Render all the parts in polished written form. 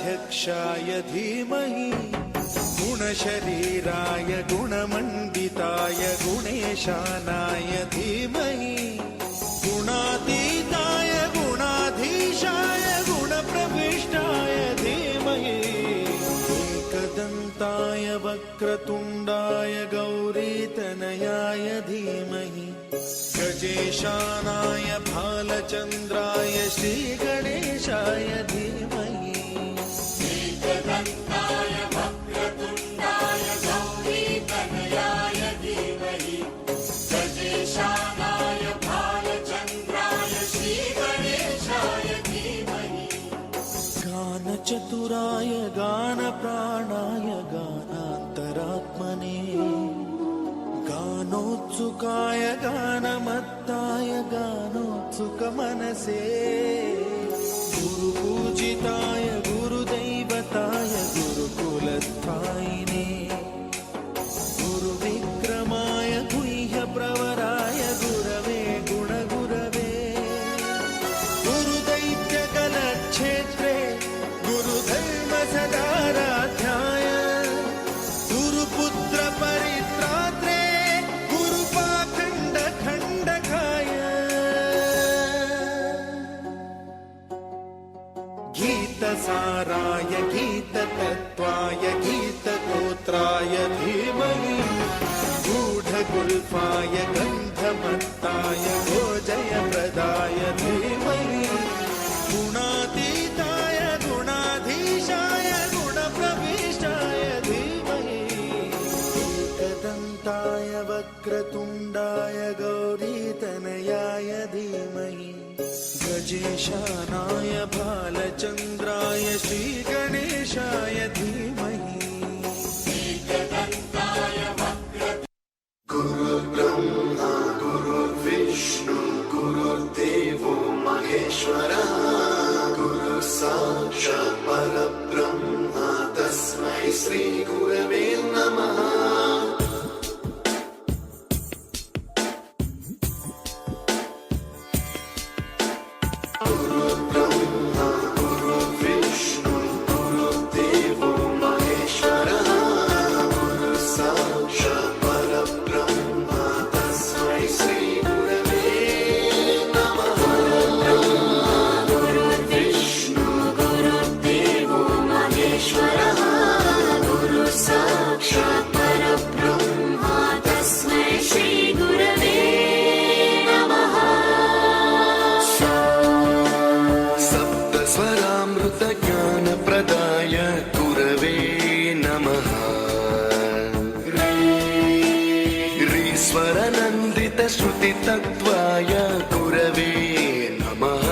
गणाध्यक्षाय धीमहि गुणशरीराय गुणमण्डिताय गुणेशानाय धीमहि गुणातीताय गुणाधीशाय गुणप्रविष्टाय धीमहि एकदन्ताय वक्रतुण्डाय गौरीतनयाय धीमहि गजेशानाय भालचन्द्राय श्रीगणेशाय धीमहि एकदन्ताय वक्रतुण्डाय गौरीतनयाय धीमहि गजेशानाय भालचन्द्राय श्रीगणेशाय धीमहि गानचतुराय गानप्राणाय गानान्तरात्मने गानोत्सुकाय गानमत्ताय गानोत्सुकमनसे गुरुपूजिताय गुरुदैवताय गुरुकुलस्थायिने गुरुविक्रमाय गुह्यप्रवराय गुरवे गुणगुरवे गुरुदैत्यकलक्षेत्रे गुरुधर्मसदाराध्याय गुरुपुत्रपरित्रात्रे गीतसाराय गीततत्त्वाय गीतगोत्राय धीमहि गूढगुल्फाय गन्धमत्ताय गोजयप्रदाय धीमहि गुणातीताय गुणाधीशाय गुणप्रविष्टाय धीमहि एकदन्ताय वक्रतुण्डाय गौरीतनयाय धीमहि गजेशानाय भालचन्द्राय श्रीगणेशाय धीमहि एकदन्ताय गुरुर्ब्रह्मा गुरुर्विष्णु गुरुर्देवो महेश्वरः गुरुः साक्षात् परब्रह्म तस्मै श्रीगुरवे नमः ज्ञानप्रदाय गुरवे नमः ह्रीश्वरनन्दितश्रुतितत्त्वाय गुरवे नमः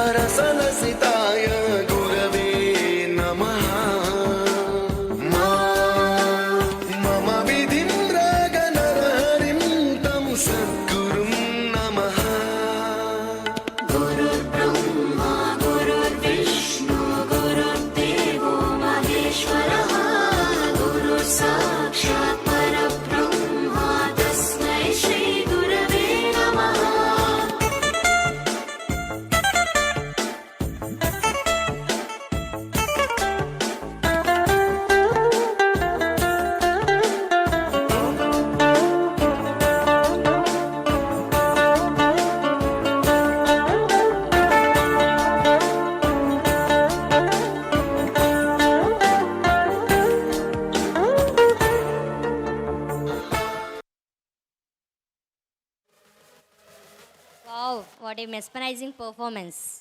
गमगधीभावरसलसिताय गुरवे नमः मम विधिं रागनरहरिं तं सद्गुरुं नमः गुरुर्ब्रह्मा गुरुर्विष्णु गुरुर्देवो महेश्वरः गुरुः साक्षात् परब्रह्म तस्मै श्रीगुरवे नमः Wow, what a mesmerizing performance.